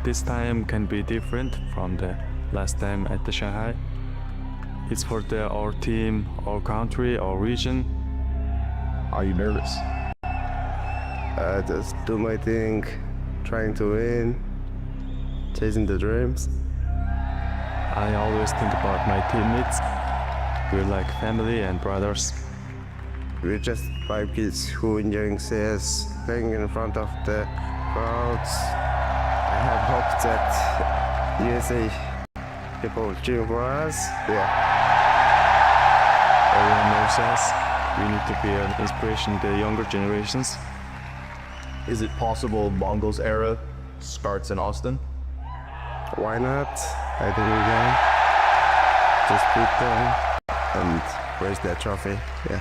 this time can be different from the last time at the Shanghai. It's for our team, our country, our region. Are you nervous? Just do my thing, trying to win, chasing the dreams. I always think about my teammates. We're like family and brothers. We're just 5 kids who enjoying CS, playing in front of the crowds. I have hope that USA people cheer for us. Yeah. Everyone knows us. We need to be an inspiration to the younger generations. Is it possible Mongols era starts in Austin? Why not? I think we can. Just beat them and raise that trophy. Yeah.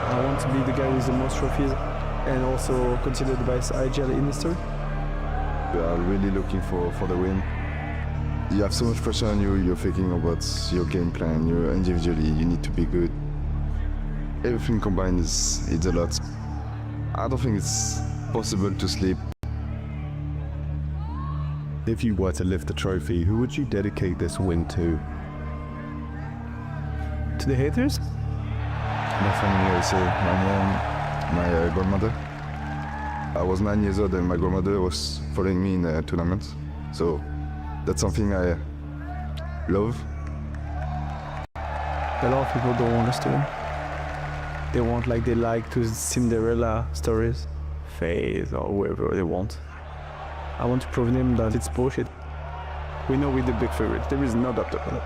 I want to be the guy with the most trophies and also considered by IGL in history. We are really looking for the win. You have so much pressure on you, you're thinking about your game plan, you individually, you need to be good. Everything combined it's a lot. I don't think it's possible to sleep. If you were to lift the trophy, who would you dedicate this win to? To the haters? My family, I say, my mom, my grandmother. I was 9 years old and my grandmother was following me in a tournament. So that's something I love. A lot of people don't understand. They want they like to Cinderella stories, Faith or whoever they want. I want to prove them that it's bullshit. We know we're the big favorite. There is no doubt about it.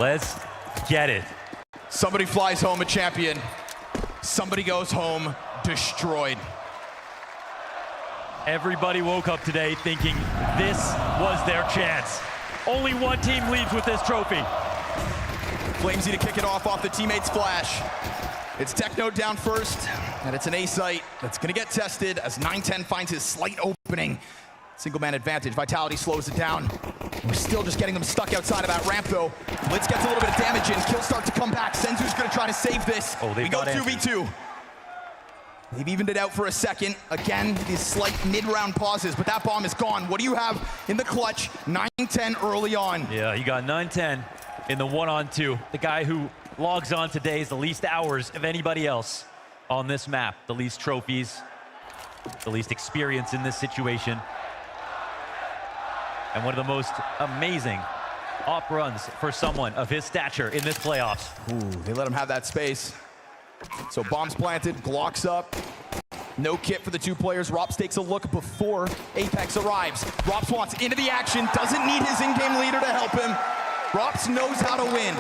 Let's get it. Somebody flies home a champion. Somebody goes home destroyed. Everybody woke up today thinking this was their chance. Only one team leaves with this trophy. Flamesy to kick it off the teammate's flash. It's Techno down first, and it's an A site that's gonna get tested as 910 finds his slight opening. Single man advantage, Vitality slows it down. We're still just getting them stuck outside of that ramp though. Blitz gets a little bit of damage in, Kill start to come back. Senzu's gonna try to save this. Oh, we go 2v2. They've evened it out for a second. Again, these slight mid-round pauses, but that bomb is gone. What do you have in the clutch? 910 early on. Yeah, you got 910 in the 1-on-2. The guy who logs on today is the least hours of anybody else on this map. The least trophies, the least experience in this situation. And one of the most amazing op runs for someone of his stature in this playoffs. Ooh, they let him have that space. So bombs planted, Glocks up. No kit for the two players. Rops takes a look before Apex arrives. Rops wants into the action, doesn't need his in-game leader to help him. Rops knows how to win.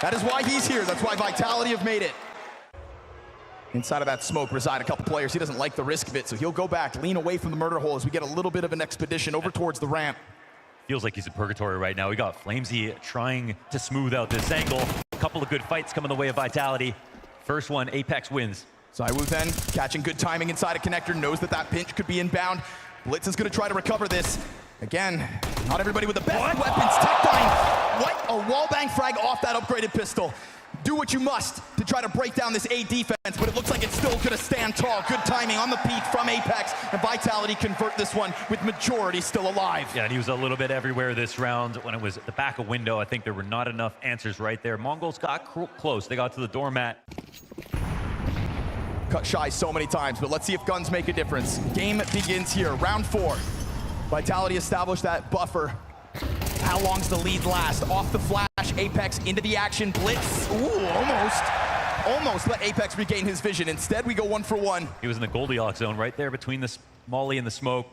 That is why he's here. That's why Vitality have made it. Inside of that smoke reside a couple players. He doesn't like the risk of it, so he'll go back, lean away from the murder hole as we get a little bit of an expedition over towards the ramp. Feels like he's in purgatory right now. We got Flamesy trying to smooth out this angle. A couple of good fights coming the way of Vitality. First one, Apex wins. ZywOo then catching good timing inside a connector, knows that that pinch could be inbound. Blitz is gonna try to recover this. Again, not everybody with the best weapons. Tech Dying, what? A wallbang frag off that upgraded pistol. do what you must to try to break down this A defense, but it looks like it's still gonna stand tall. Good timing on the peak from Apex, and Vitality convert this one with majority still alive. Yeah, and he was a little bit everywhere this round. When it was at the back of window, I think there were not enough answers right there. Mongols got close. They got to the doormat. Cut shy so many times, but let's see if guns make a difference. Game begins here, round 4. Vitality established that buffer. How long's the lead last? Off the flash, Apex into the action, blitz. Ooh, almost let Apex regain his vision. Instead, we go 1 for 1. He was in the Goldilocks zone right there between the molly and the smoke.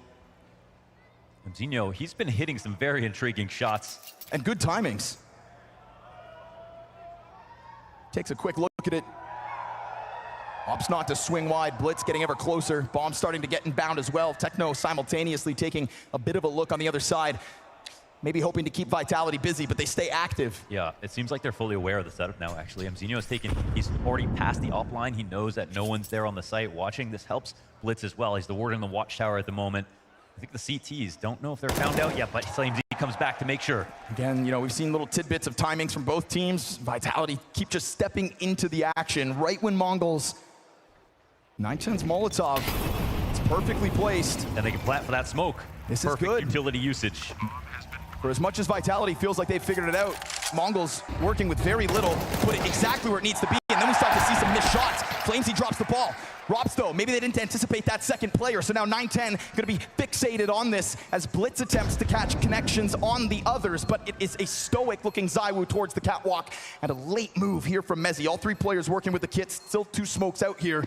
Emzinho, he's been hitting some very intriguing shots. And good timings. Takes a quick look at it. Opts not to swing wide. Blitz getting ever closer. Bomb starting to get inbound as well. Techno simultaneously taking a bit of a look on the other side. Maybe hoping to keep Vitality busy, but they stay active. Yeah, it seems like they're fully aware of the setup now, actually. Emzinho has he's already passed the op line. He knows that no one's there on the site watching. This helps Blitz as well. He's the warden in the watchtower at the moment. I think the CTs don't know if they're found out yet, but Flamesy comes back to make sure. Again, you know, we've seen little tidbits of timings from both teams. Vitality keep just stepping into the action right when Mongols. 910's Molotov. It's perfectly placed. And they can plant for that smoke. This is perfect good. Utility usage. For as much as Vitality feels like they've figured it out, Mongols working with very little, put it exactly where it needs to be, and then we start to see some missed shots. Flamesy drops the ball. Rops, though, maybe they didn't anticipate that second player, so now 910 gonna be fixated on this as Blitz attempts to catch connections on the others, but it is a stoic-looking ZywOo towards the catwalk, and a late move here from Mezzy. All 3 players working with the kits, still 2 smokes out here.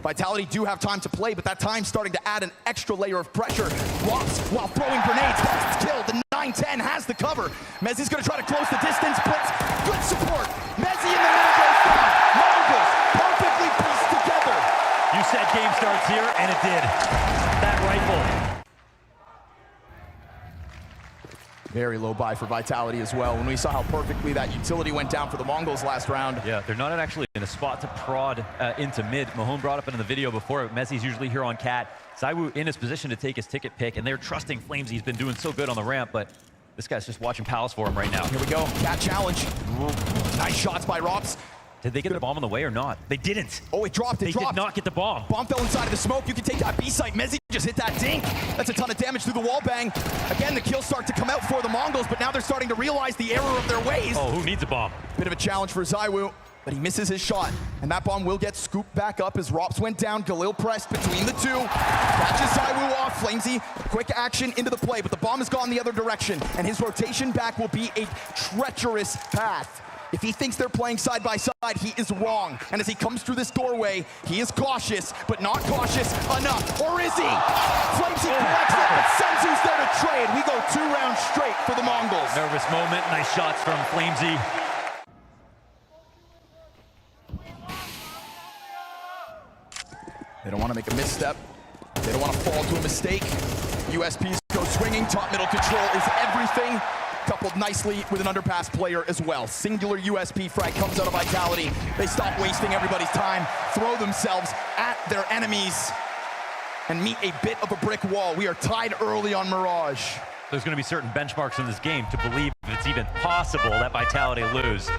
Vitality do have time to play, but that time's starting to add an extra layer of pressure. Rops, while throwing grenades, Rops killed. The 910 has the cover. Mezzy's gonna try to close the distance. Blitz, good support. Mezzy in the middle goes down. Mongols perfectly pieced together. You said game starts here, and it did. That rifle. Very low buy for Vitality as well. When we saw how perfectly that utility went down for the Mongols last round. Yeah, they're not actually in a spot to prod into mid. Mahone brought up in the video before. Mezzy's usually here on Cat. ZywOo in his position to take his ticket pick, and they're trusting Flamesy. He's been doing so good on the ramp, but this guy's just watching Palace for him right now. Here we go, Cat challenge. Nice shots by Rops. Did they get the bomb on the way or not? They didn't. Oh, it dropped, They did not get the bomb. Bomb fell inside of the smoke. You can take that B site. Mezzy just hit that dink. That's a ton of damage through the wall bang. Again, the kills start to come out for the Mongols, but now they're starting to realize the error of their ways. Oh, who needs a bomb? Bit of a challenge for ZywOo, but he misses his shot. And that bomb will get scooped back up as Rops went down. Galil pressed between the 2. Catches ZywOo off. Flamesy, quick action into the play, but the bomb has gone the other direction. And his rotation back will be a treacherous path. If he thinks they're playing side by side, he is wrong. And as he comes through this doorway, he is cautious, but not cautious enough. Or is he? Flamesy collects it, but Senzu's there to trade. We go 2 rounds straight for the Mongols. Nervous moment. Nice shots from Flamesy. They don't want to make a misstep. They don't want to fall to a mistake. USPs go swinging. Top middle control is everything. Coupled nicely with an underpass player as well. Singular USP frag comes out of Vitality. They stop wasting everybody's time, throw themselves at their enemies, and meet a bit of a brick wall. We are tied early on Mirage. There's going to be certain benchmarks in this game to believe it's even possible that Vitality lose.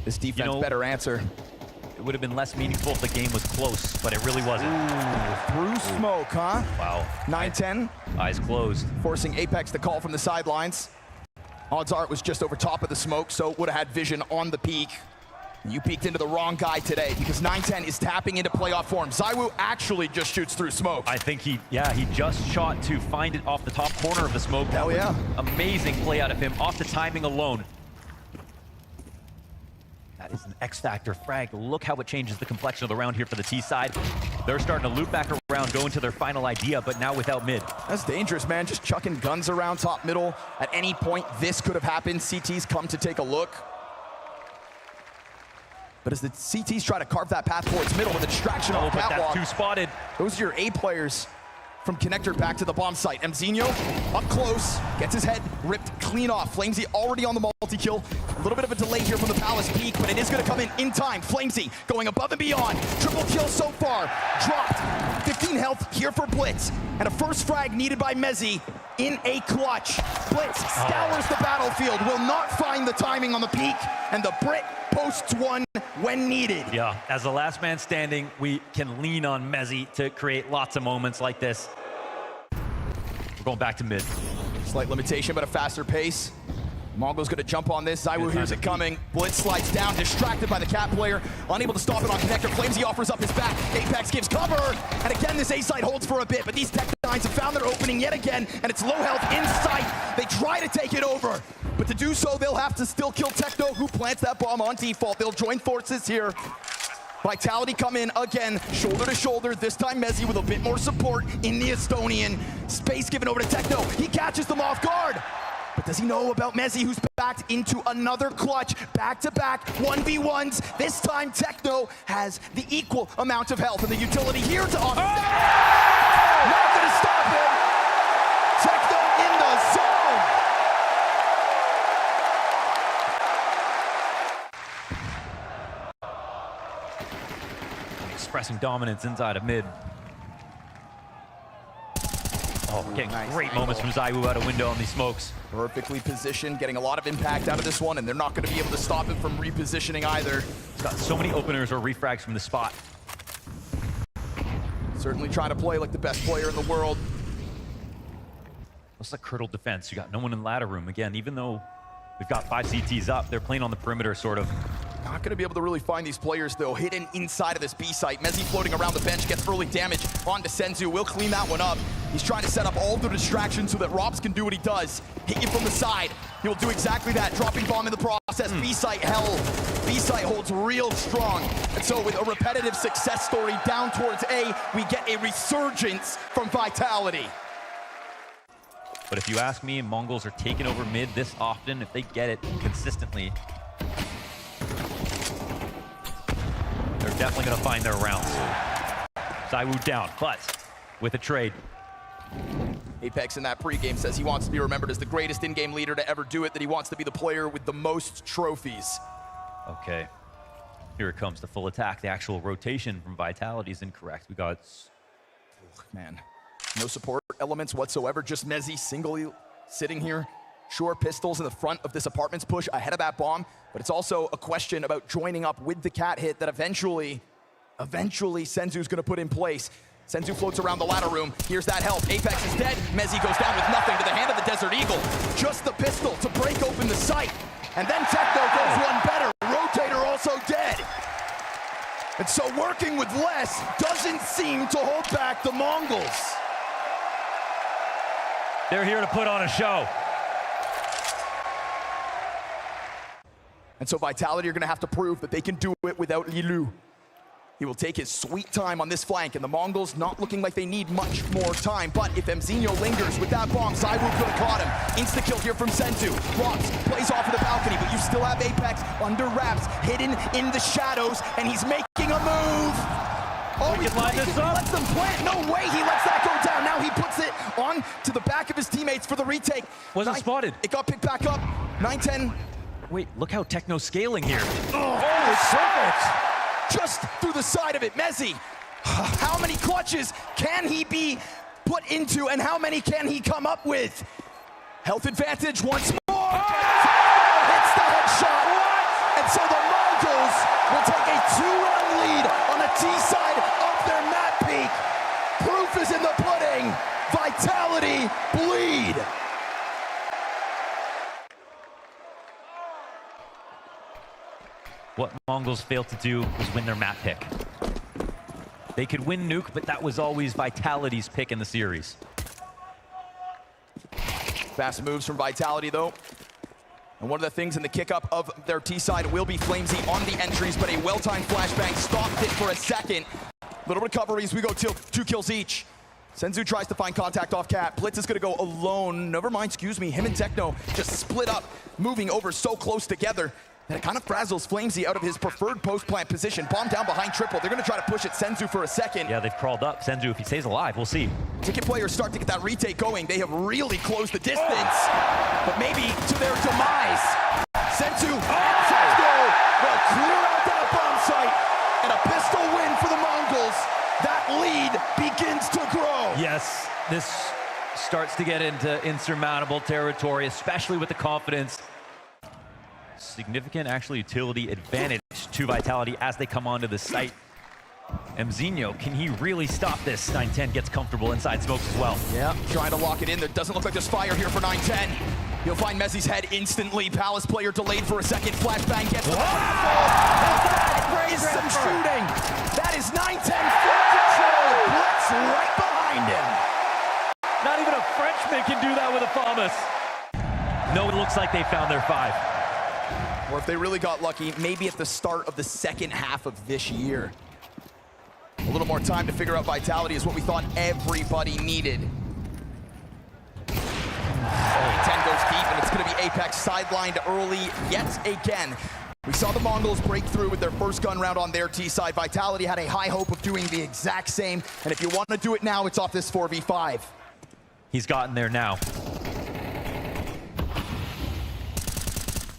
This defense better answer. It would have been less meaningful if the game was close, but it really wasn't. Through smoke, huh? Wow. 910. Eyes closed. Forcing Apex to call from the sidelines. Odds are it was just over top of the smoke, so would have had vision on the peak. You peeked into the wrong guy today because 910 is tapping into playoff form. ZywOo actually just shoots through smoke. I think he just shot to find it off the top corner of the smoke. Hell yeah. Amazing play out of him off the timing alone. That is an X-Factor frag. Look how it changes the complexion of the round here for the T side. They're starting to loop back around, go into their final idea, but now without mid. That's dangerous, man. Just chucking guns around top middle. At any point, this could have happened. CTs come to take a look. But as the CTs try to carve that path towards middle with a distraction on the catwalk. Two spotted. Those are your A players from connector back to the bomb site. Emzinho up close, gets his head ripped clean off. Flamesy already on the multi-kill. A little bit of a delay here from the Palace peak, but it is gonna come in time. Flamesy going above and beyond. Triple kill so far, dropped. 15 health here for Blitz, and a first frag needed by Mezzy. in a clutch. Blitz scours the battlefield, will not find the timing on the peak, and the Brit posts one when needed. Yeah, as the last man standing, we can lean on Mezzi to create lots of moments like this. We're going back to mid. Slight limitation, but a faster pace. Mongo's gonna jump on this. ZywOo hears it coming. Blitz slides down, distracted by the Cat player. Unable to stop it on connector. Flamesy offers up his back. Apex gives cover. And again, this A-side holds for a bit, but these Tech9s have found their opening yet again, and it's low health in sight. They try to take it over, but to do so, they'll have to still kill Techno, who plants that bomb on default. They'll join forces here. Vitality come in again, shoulder to shoulder. This time Mezzi with a bit more support in the Estonian. Space given over to Techno. He catches them off guard. But does he know about Mezzi, who's backed into another clutch, back-to-back 1v1s? This time, Techno has the equal amount of health, and the utility here to offset. Not gonna stop him. Techno in the zone. Expressing dominance inside of mid. Oh, we're getting great moments from ZywOo out of window on these smokes. Perfectly positioned, getting a lot of impact out of this one, and they're not going to be able to stop him from repositioning either. He's got so many openers or refrags from the spot. Certainly trying to play like the best player in the world. What's the Curdle defense? You got no one in ladder room. Again, even though we've got 5 CTs up, they're playing on the perimeter, sort of. Not going to be able to really find these players, though. Hidden inside of this B site. Mezzi floating around the bench, gets early damage onto Senzu. Will clean that one up. He's trying to set up all the distractions so that Robs can do what he does. Hit you from the side. He will do exactly that. Dropping bomb in the process. B site hell. B site holds real strong. And so with a repetitive success story down towards A, we get a resurgence from Vitality. But if you ask me, Mongols are taking over mid this often. If they get it consistently, they're definitely going to find their rounds. ZywOo down, but with a trade. Apex in that pregame says he wants to be remembered as the greatest in-game leader to ever do it, that he wants to be the player with the most trophies. Okay, here it comes, the full attack. The actual rotation from Vitality is incorrect. We got... Man, no support elements whatsoever, just Mezzi singly sitting here. Sure, pistols in the front of this apartment's push ahead of that bomb, but it's also a question about joining up with the Cat hit that eventually Senzu's gonna put in place. Senzu floats around the ladder room. Here's that help. Apex is dead. Mezzi goes down with nothing to the hand of the Desert Eagle. Just the pistol to break open the site. And then Techno goes one better. Rotator also dead. And so working with less doesn't seem to hold back the Mongols. They're here to put on a show. And so Vitality are gonna have to prove that they can do it without Lilu. He will take his sweet time on this flank, and the Mongols not looking like they need much more time. But if Mzinho lingers with that bomb, ZywOo could have caught him. Insta-kill here from Senzu. Robs plays off of the balcony, but you still have Apex under wraps, hidden in the shadows, and he's making a move. Oh, he lets them plant. No way he lets that go down. Now he puts it on to the back of his teammates for the retake. Wasn't spotted. It got picked back up. 9-10. Wait, look how Techno's scaling here. Oh, it's perfect. Just through the side of it, Mezzi. How many clutches can he be put into, and how many can he come up with? Health advantage once more. Hits the headshot. And so the Mongols will take a 2-run lead on the T side of their map peak. Proof is in the pudding. Vitality bleed. What Mongols failed to do was win their map pick. They could win Nuke, but that was always Vitality's pick in the series. Fast moves from Vitality, though. And one of the things in the kick-up of their T-side will be Flamesy on the entries, but a well-timed flashbang stopped it for a second. Little recoveries, we go till 2 kills each. Senzu tries to find contact off Cat. Blitz is gonna go alone. Never mind, excuse me, him and Techno just split up, moving over so close together. And it kind of frazzles Flamesy out of his preferred post-plant position. Bomb down behind triple. They're going to try to push at Senzu for a second. Yeah, they've crawled up. Senzu, if he stays alive, we'll see. Ticket players start to get that retake going. They have really closed the distance, but maybe to their demise. Senzu and Techno will clear out that bomb site, and a pistol win for the Mongols. That lead begins to grow. Yes, this starts to get into insurmountable territory, especially with the confidence. Significant, actually, utility advantage to Vitality as they come onto the site. Mzinho, can he really stop this? 910 gets comfortable inside smokes as well. Yeah, trying to lock it in. There doesn't look like there's fire here for 910. He'll find Mezzi's head instantly. Palace player delayed for a second. Flashbang gets the ball. That is some shooting. That is 910 full control. Blitz right behind him. Not even a Frenchman can do that with a Famas. No, it looks like they found their 5. Or if they really got lucky, maybe at the start of the second half of this year. A little more time to figure out Vitality is what we thought everybody needed. 10 goes deep, and it's going to be Apex sidelined early yet again. We saw the Mongols break through with their first gun round on their T side. Vitality had a high hope of doing the exact same, and if you want to do it now, it's off this 4v5. He's gotten there now.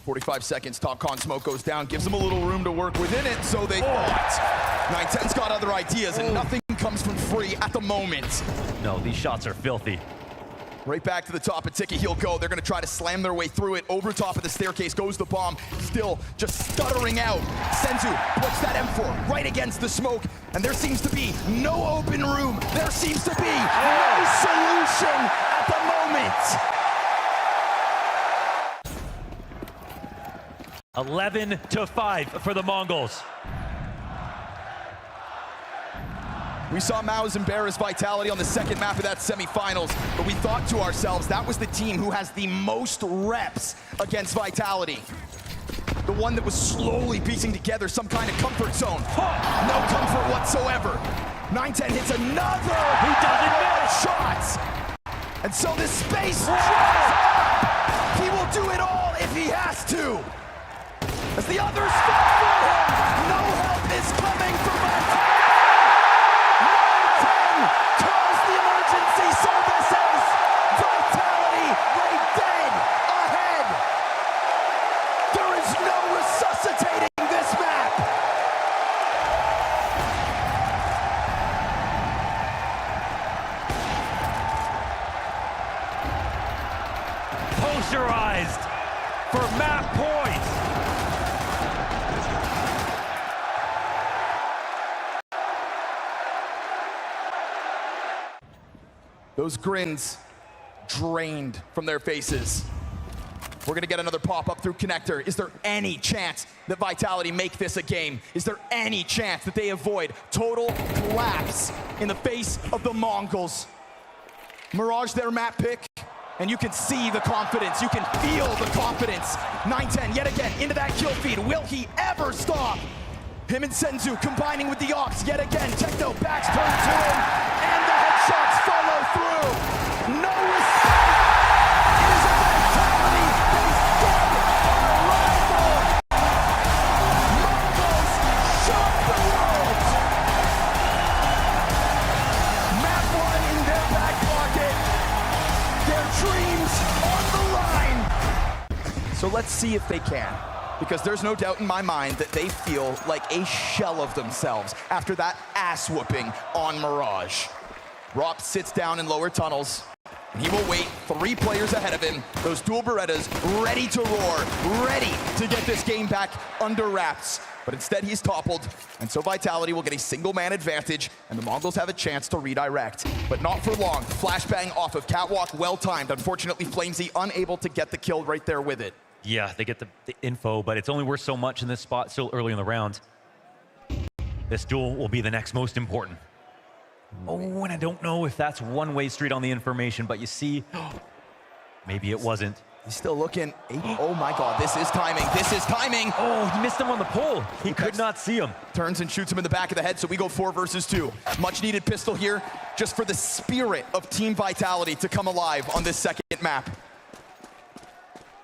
45 seconds, TopCon smoke goes down, gives them a little room to work within it, so they thought. 910's got other ideas, and nothing comes from free at the moment. No, these shots are filthy. Right back to the top of Tiki, he'll go. They're gonna try to slam their way through it. Over top of the staircase goes the bomb, still just stuttering out. Senzu puts that M4 right against the smoke, and there seems to be no open room. There seems to be no solution at the moment. 11-5 for the Mongols. We saw Mao's embarrass Vitality on the second map of that semifinals, but we thought to ourselves that was the team who has the most reps against Vitality. The one that was slowly piecing together some kind of comfort zone. No comfort whatsoever. 910 hits another. He doesn't miss shots. And so this space dries up. He will do it all if he has to. As the others fall for him, no help is coming from Vitality. 910 calls the emergency services. Vitality lay dead ahead. There is no resuscitating this map. Posterized for map points. Those grins drained from their faces. We're gonna get another pop-up through Connector. Is there any chance that Vitality make this a game? Is there any chance that they avoid total collapse in the face of the Mongols? Mirage their map pick, and you can see the confidence. You can feel the confidence. 910 yet again into that kill feed. Will he ever stop? Him and Senzu combining with the Ox yet again. Techno backs turn to him, and the headshots follow through. No respect. It is a Vitality that is dead on arrival. Mongols shock the world. Map 1 in their back pocket. Their dreams on the line. So let's see if they can. Because there's no doubt in my mind that they feel like a shell of themselves after that ass whooping on Mirage. Rop sits down in lower tunnels, and he will wait. 3 players ahead of him, those dual Berettas ready to roar, ready to get this game back under wraps. But instead he's toppled, and so Vitality will get a single man advantage, and the Mongols have a chance to redirect. But not for long. Flashbang off of Catwalk, well timed. Unfortunately, Flamesy unable to get the kill right there with it. Yeah, they get the info, but it's only worth so much in this spot still early in the round. This duel will be the next most important. Oh, and I don't know if that's one-way street on the information, but you see, maybe it wasn't. He's still looking. Oh my God, this is timing. This is timing. Oh, he missed him on the pole. He could not see him. Turns and shoots him in the back of the head, so we go 4 versus 2. Much needed pistol here, just for the spirit of Team Vitality to come alive on this second map.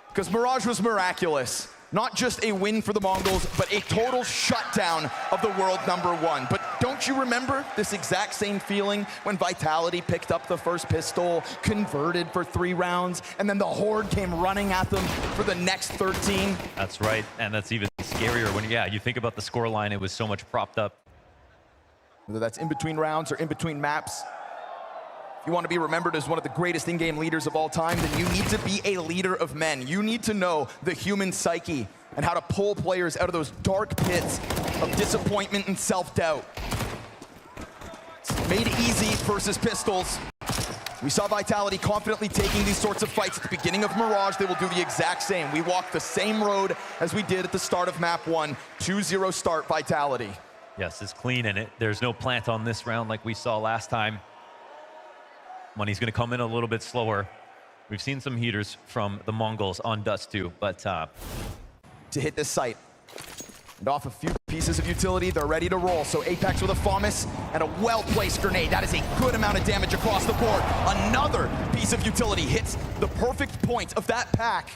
Because Mirage was miraculous. Not just a win for the Mongols, but a total shutdown of the world #1. But don't you remember this exact same feeling when Vitality picked up the first pistol, converted for 3 rounds, and then the Horde came running at them for the next 13? That's right, and that's even scarier when, yeah, you think about the scoreline, it was so much propped up. Whether that's in between rounds or in between maps, If you want to be remembered as one of the greatest in-game leaders of all time, then you need to be a leader of men. You need to know the human psyche and how to pull players out of those dark pits of disappointment and self-doubt. It's made easy versus Pistols. We saw Vitality confidently taking these sorts of fights at the beginning of Mirage. They will do the exact same. We walked the same road as we did at the start of map 1. 2-0 start, Vitality. Yes, it's clean in it. There's no plant on this round like we saw last time. Money's going to come in a little bit slower. We've seen some heaters from the Mongols on Dust 2, but to hit this site. And off a few pieces of utility, they're ready to roll. So Apex with a FAMAS and a well-placed grenade. That is a good amount of damage across the board. Another piece of utility hits the perfect point of that pack.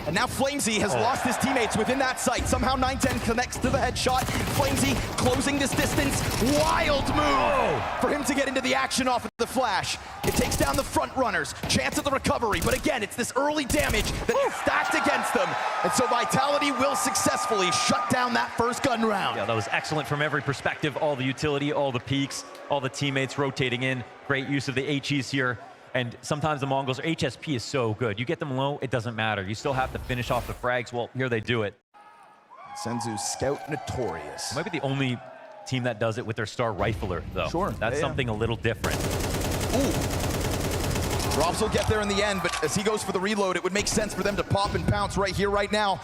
And now Flamesy has lost his teammates within that site. Somehow 910 connects to the headshot. Flamesy closing this distance. Wild move for him to get into the action off of the flash. It takes down the front runners. Chance of the recovery. But again, it's this early damage that is stacked against them. And so Vitality will successfully shut down that first gun round. yeah, that was excellent from every perspective. All the utility, all the peaks, all the teammates rotating in. Great use of the HEs here. And sometimes the Mongols, HSP is so good. You get them low, it doesn't matter. You still have to finish off the frags. Well, here they do it. Senzu Scout Notorious. Might be the only team that does it with their star rifler, though. Sure, That's something a little different. Ooh. Robs will get there in the end, but as he goes for the reload, it would make sense for them to pop and pounce right here, right now.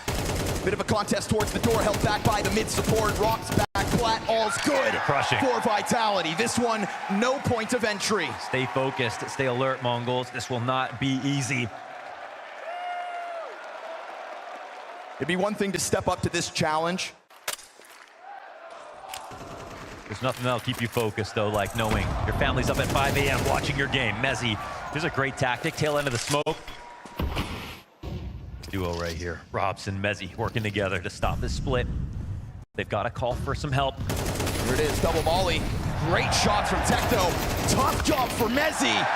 Bit of a contest towards the door, held back by the mid support. Robs back, flat, all's good. Crushing. For Vitality. This one, no point of entry. Stay focused, stay alert, Mongols. This will not be easy. It'd be one thing to step up to this challenge. There's nothing that'll keep you focused, though, like knowing your family's up at 5 a.m. watching your game. Mezzy, here's a great tactic. Tail end of the smoke. Duo right here. Robs and Mezzy working together to stop this split. They've got to call for some help. Here it is, double molly. Great shot from Tecto. Tough job for Mezzy.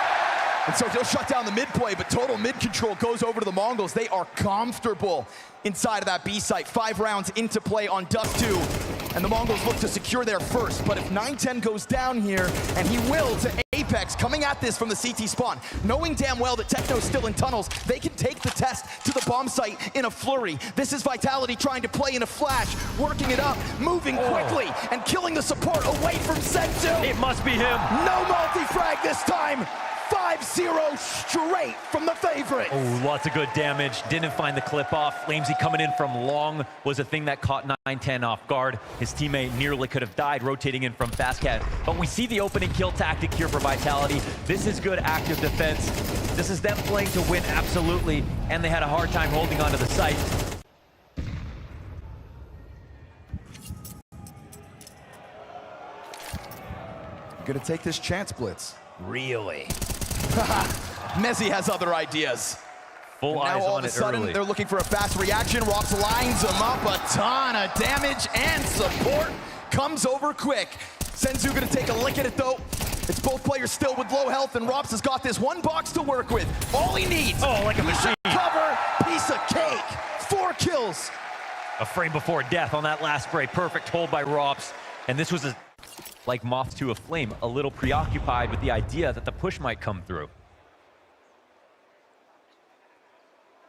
And so he'll shut down the mid play, but total mid control goes over to the Mongols. They are comfortable inside of that B site. 5 rounds into play on Dust 2. And the Mongols look to secure their first. But if 910 goes down here, and he will to Apex, coming at this from the CT spawn, knowing damn well that Techno's still in tunnels, they can take the test to the bomb site in a flurry. This is Vitality trying to play in a flash, working it up, moving quickly, and killing the support away from Senzu. It must be him. No multi-frag this time. 5-0 straight from the favorite. Oh, lots of good damage. Didn't find the clip off. Flamesy coming in from long was a thing that caught 910 off guard. His teammate nearly could have died rotating in from Fastcat. But we see the opening kill tactic here for Vitality. This is good active defense. This is them playing to win, absolutely. And they had a hard time holding onto the site. Gonna take this chance blitz. Really? Mezzy has other ideas. Full And now eyes all on of a it sudden, early. they're looking for a fast reaction. Rops lines him up, a ton of damage, and support comes over quick. Senzu gonna take a lick at it though. It's both players still with low health, and Rops has got this one box to work with. All he needs. Oh, like a machine. Cover, piece of cake. 4 kills. A frame before death on that last spray. Perfect hold by Rops. And this was like moth to a flame, a little preoccupied with the idea that the push might come through.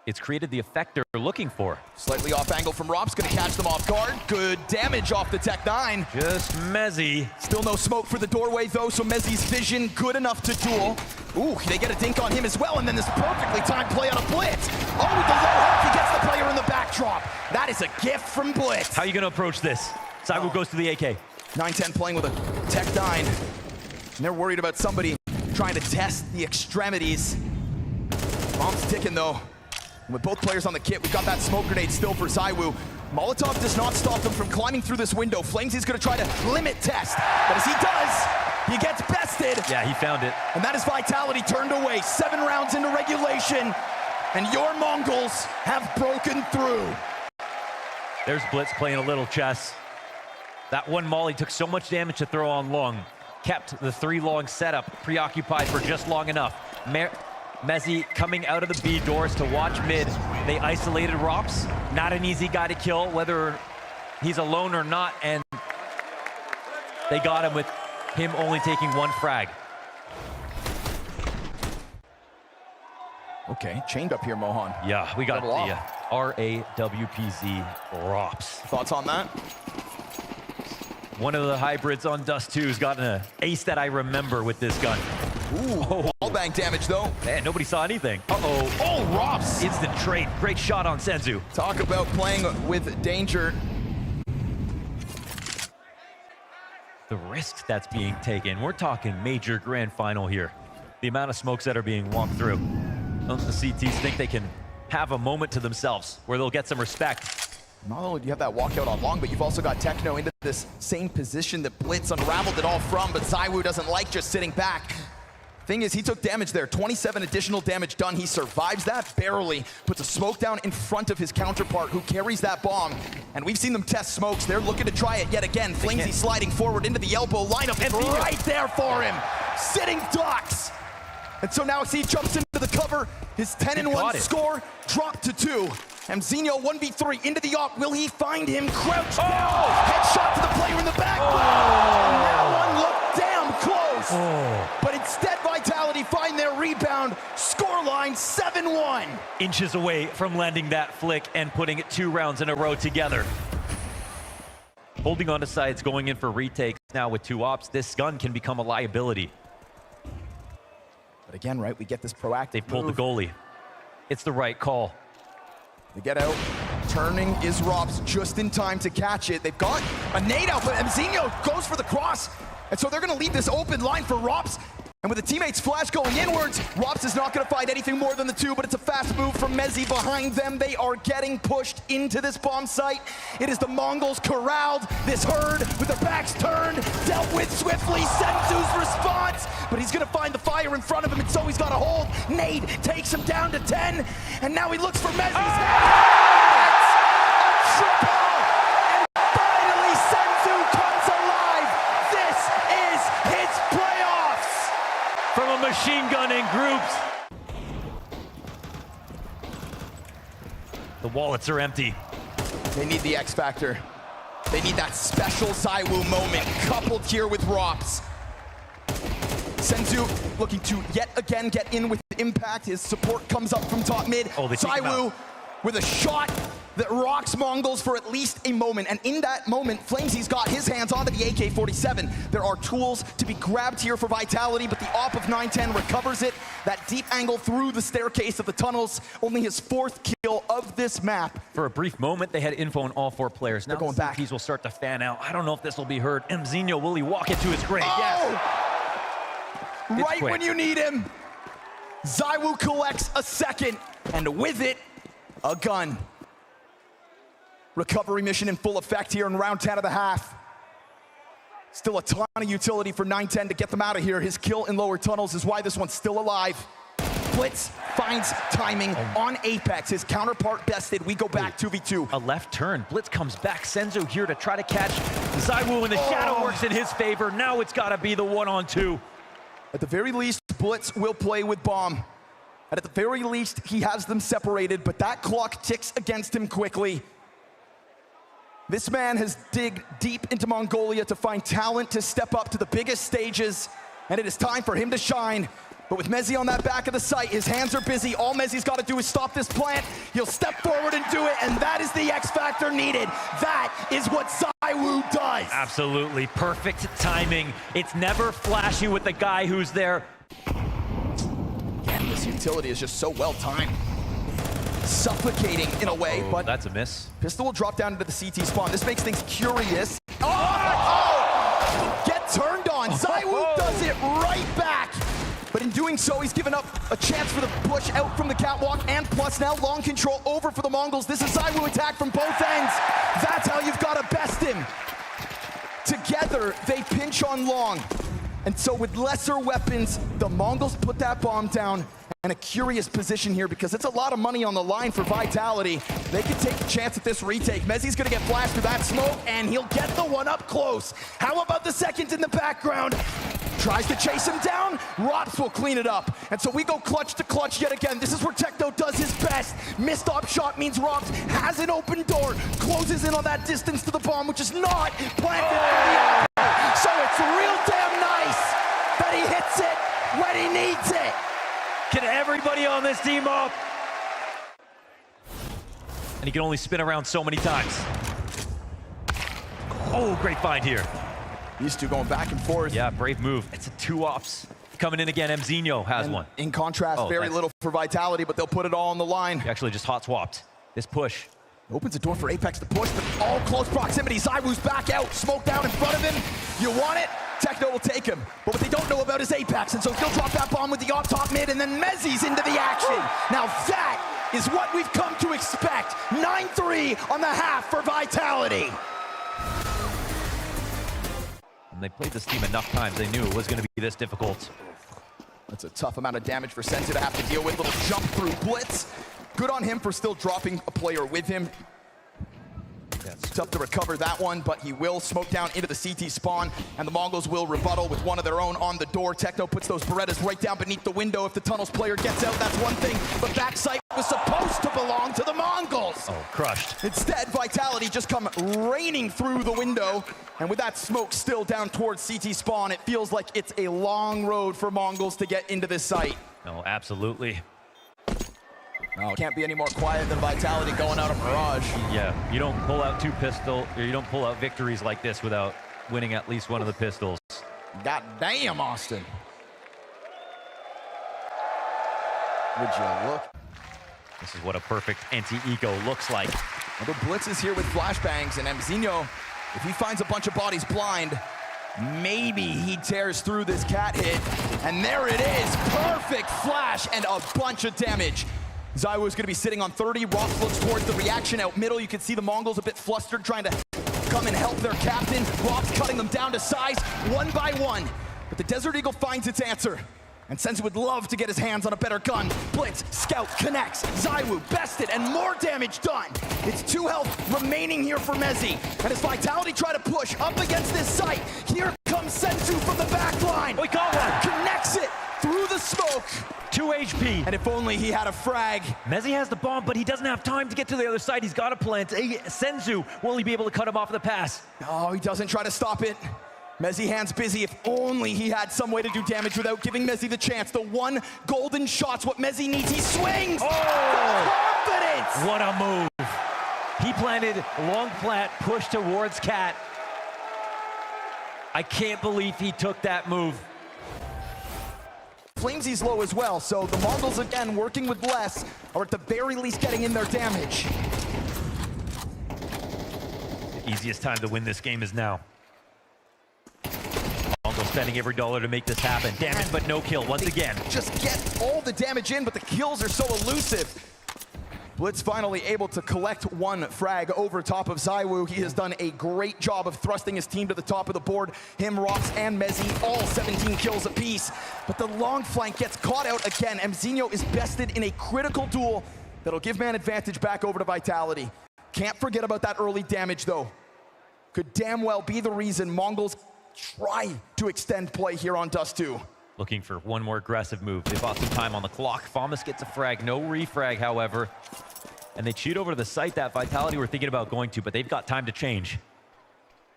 It's created the effect they're looking for. Slightly off angle from Rops, gonna catch them off guard. Good damage off the Tech 9. Just Mezzy. Still no smoke for the doorway though, so Mezzy's vision good enough to duel. Ooh, they get a dink on him as well, and then this perfectly timed play on a blitz. Oh, with the low health, he gets the player in the backdrop. That is a gift from Blitz. How are you gonna approach this? Saigu goes to the AK. 910 playing with a Tech 9. And they're worried about somebody trying to test the extremities. Bomb's ticking though. And with both players on the kit, we've got that smoke grenade still for Zywoo. Molotov does not stop them from climbing through this window. Flamesy's gonna try to limit test. But as he does, he gets bested. Yeah, he found it. And that is Vitality turned away. 7 rounds into regulation. And your Mongols have broken through. There's Blitz playing a little chess. That one molly took so much damage to throw on long. Kept the 3 long setup preoccupied for just long enough. Mezzy coming out of the B doors to watch mid. They isolated Rops. Not an easy guy to kill, whether he's alone or not, and they got him with him only taking 1 frag. Okay, chained up here, Mohan. Yeah, we got Double the RAWPZ ROPS. Thoughts on that? One of the hybrids on Dust 2's gotten an ace that I remember with this gun. Ooh, wall bang damage though. Man, nobody saw anything. Uh-oh. Oh, Rops! Instant trade. Great shot on Senzu. Talk about playing with danger. The risks that's being taken. We're talking major grand final here. The amount of smokes that are being walked through. Don't the CTs think they can have a moment to themselves where they'll get some respect? Not only do you have that walkout on long, but you've also got Techno into this same position that Blitz unraveled it all from, but ZywOo doesn't like just sitting back. Thing is, he took damage there. 27 additional damage done. He survives that barely, puts a smoke down in front of his counterpart who carries that bomb. And we've seen them test smokes. They're looking to try it yet again. Flamesy sliding forward into the elbow lineup. It's right there for him. Sitting ducks. And so now he jumps into the cover. His 10-1 score dropped to 2. Mzinho 1v3 into the op. Will he find him? Crouched down. Headshot to the player in the back. And that one looked damn close. But instead, Vitality find their rebound. Scoreline 7-1. Inches away from landing that flick and putting it 2 rounds in a row together. Holding on to sides, going in for retakes now with 2 ops. This gun can become a liability. But again, right, we get this proactive They pulled move. the goalie. It's the right call. They get out. Turning is Rops just in time to catch it. They've got a nade out, but Mzinho goes for the cross. And so they're going to leave this open line for Rops. And with the teammates' flash going inwards, Rops is not going to find anything more than the 2, but it's a fast move from Mezzi behind them. They are getting pushed into this bomb site. It is the Mongols corralled, this herd with their backs turned, dealt with swiftly. Senzu's response, but he's going to find the fire in front of him, and so he's got a hold. Nade takes him down to 10, and now he looks for Mezzi's head. A triple! And finally, Senzu comes alive. This is his playoffs. From a machine gun in groups. The wallets are empty. They need the X Factor. They need that special ZywOo moment, coupled here with Rops. Senzu looking to yet again get in with impact. His support comes up from top mid. Oh, they take him ZywOo out. with a shot that rocks Mongols for at least a moment. And in that moment, Flamesy's got his hands onto the AK-47. There are tools to be grabbed here for Vitality, but the op of 910 recovers it. That deep angle through the staircase of the tunnels, only his 4th kill of this map. For a brief moment, they had info on all 4 players. Now They're going back. CTs will start to fan out. I don't know if this will be heard. Mzinho, will he walk it to his grave? Yes. Right quick. when you need him, ZywOo collects a second, and with it, a gun. Recovery mission in full effect here in round 10 of the half. Still a ton of utility for 910 to get them out of here. His kill in lower tunnels is why this one's still alive. Blitz finds timing on Apex. His counterpart bested. We go back 2v2. A left turn. Blitz comes back. Senzu here to try to catch ZywOo, and the shadow works in his favor. Now it's got to be the 1-on-2. At the very least, Blitz will play with Bomb. And at the very least, he has them separated, but that clock ticks against him quickly. This man has digged deep into Mongolia to find talent to step up to the biggest stages, and it is time for him to shine. But with Mezzi on that back of the site, his hands are busy. All Mezzi's got to do is stop this plant. He'll step forward and do it, and that is the X factor needed. That is what ZywOo does. Absolutely perfect timing. It's never flashy with the guy who's there. Again, this utility is just so well timed. Suffocating in a way, but That's a miss. Pistol will drop down into the CT spawn. This makes things curious. Oh! Get turned on. ZywOo does it right back. But in doing so, he's given up a chance for the push out from the catwalk, and plus now long control over for the Mongols. This is ZywOo attack from both ends. That's how you've got to best him. Together, they pinch on long. And so with lesser weapons, the Mongols put that bomb down. And a curious position here because it's a lot of money on the line for Vitality. They can take a chance at this retake. Mezzi's gonna get flashed through that smoke, and he'll get the one up close. How about the second in the background? Tries to chase him down, Rops will clean it up. And so we go clutch to clutch yet again. This is where Techno does his best. Missed op shot means Rops has an open door, closes in on that distance to the bomb, which is not planted for the So it's real damn nice that he hits it when he needs it. Get everybody on this team up. And he can only spin around so many times. Oh, great find here. These two going back and forth. Yeah, brave move. It's a 2-ops. Coming in again, Mzinho has one. In contrast, very little for Vitality, but they'll put it all on the line. He actually just hot swapped. This push. Opens the door for Apex to push, but all close proximity. ZywOo's back out, smoke down in front of him. You want it? Techno will take him. But what they don't know about is Apex, and so he'll drop that bomb with the off-top mid, and then Mezzi's into the action. Now that is what we've come to expect. 9-3 on the half for Vitality. And they played this team enough times, they knew it was going to be this difficult. That's a tough amount of damage for Senzu to have to deal with. Little jump through blitz. Good on him for still dropping a player with him. It's tough to recover that one, but he will smoke down into the CT spawn, and the Mongols will rebuttal with one of their own on the door. Techno puts those Berettas right down beneath the window. If the Tunnels player gets out, that's one thing, but backside was supposed to belong to the Mongols. Oh, crushed. Instead, Vitality just come raining through the window, and with that smoke still down towards CT spawn, it feels like it's a long road for Mongols to get into this site. No, absolutely. No, it can't be any more quiet than Vitality going out of Mirage. Yeah, you don't pull out you don't pull out victories like this without winning at least one of the pistols. God damn, Austin. Would you look? This is what a perfect anti-eco looks like. Well, the Blitz is here with flashbangs, and Mzinho, if he finds a bunch of bodies blind, maybe he tears through this cat hit. And there it is, perfect flash and a bunch of damage. ZywOo is going to be sitting on 30. Rops looks towards the reaction out middle. You can see the Mongols a bit flustered, trying to come and help their captain. Rops cutting them down to size one by one. But the Desert Eagle finds its answer. And Senzu would love to get his hands on a better gun. Blitz, Scout, connects. ZywOo bested and more damage done. It's 2 health remaining here for Mezzi. And as Vitality try to push up against this site, here comes Senzu from the back line. We got one. Connects it through the smoke. 2 HP. And if only he had a frag. Mezzi has the bomb, but he doesn't have time to get to the other side. He's got to plant. Senzu will only be able to cut him off the pass. Oh, he doesn't try to stop it. Mezzi hands busy. If only he had some way to do damage without giving Mezzi the chance. The one golden shot's what Mezzi needs. He swings. Oh! Confidence. What a move. He planted long plant, push towards Cat. I can't believe he took that move. Flamesy's low as well, so the Mongols again working with less, or at the very least getting in their damage. The easiest time to win this game is now. Mongols spending every dollar to make this happen. Damage, but no kill once again. Just get all the damage in, but the kills are so elusive. Blitz finally able to collect one frag over top of ZywOo. He has done a great job of thrusting his team to the top of the board. Him, Rops, and Mezzi, all 17 kills apiece. But the long flank gets caught out again. Mzinho is bested in a critical duel that'll give man advantage back over to Vitality. Can't forget about that early damage, though. Could damn well be the reason Mongols try to extend play here on Dust 2. Looking for one more aggressive move. They bought some time on the clock. Famas gets a frag, no refrag, however. And they cheat over to the site that Vitality were thinking about going to, but they've got time to change.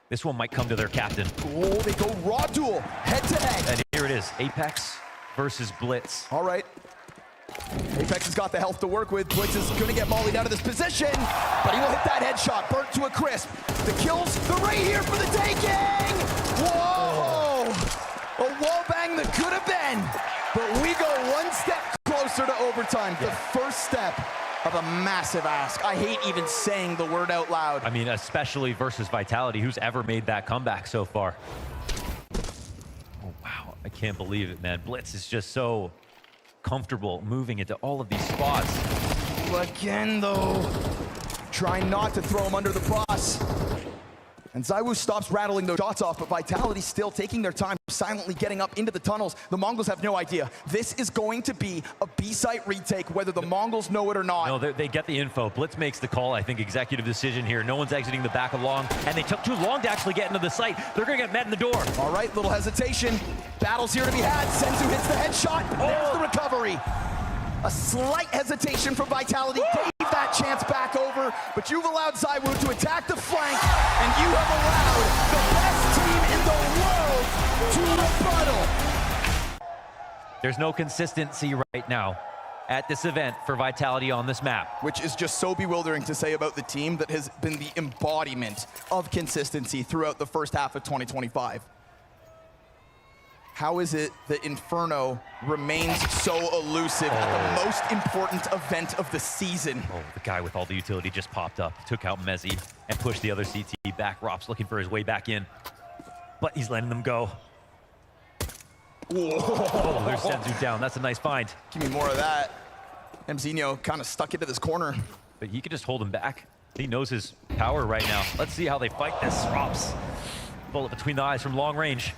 This one might come to their captain. Oh, they go raw duel, head to head. And here it is, Apex versus Blitz. All right. Apex has got the health to work with. Blitz is gonna get mollied out of this position, but he will hit that headshot, burnt to a crisp. The kills, they're right here for the taking! Whoa! A wall bang that could have been, but we go one step closer to overtime. The first step of a massive ask. I hate even saying the word out loud. I mean, especially versus Vitality, who's ever made that comeback so far. Oh, wow, I can't believe it, man. Blitz is just so comfortable moving into all of these spots. Again, though, trying not to throw him under the bus. And ZywOo stops rattling those shots off, but Vitality still taking their time, silently getting up into the tunnels. The Mongols have no idea. This is going to be a B-site retake, whether the Mongols know it or not. No, they get the info. Blitz makes the call, I think, executive decision here. No one's exiting the back along, and they took too long to actually get into the site. They're gonna get met in the door. All right, little hesitation. Battle's here to be had. Senzu hits the headshot. There's the recovery. A slight hesitation from Vitality gave that chance back over, but you've allowed ZywOo to attack the flank, and you have allowed the best team in the world to rebuttal. There's no consistency right now at this event for Vitality on this map. Which is just so bewildering to say about the team that has been the embodiment of consistency throughout the first half of 2025. How is it that Inferno remains so elusive at the most important event of the season? Oh, the guy with all the utility just popped up, took out Mezzi, and pushed the other CT back. Rop's looking for his way back in, but he's letting them go. Oh, there's Senzu down. That's a nice find. Give me more of that. Mzinho kind of stuck into this corner. But he could just hold him back. He knows his power right now. Let's see how they fight this. Rops. Bullet between the eyes from long range.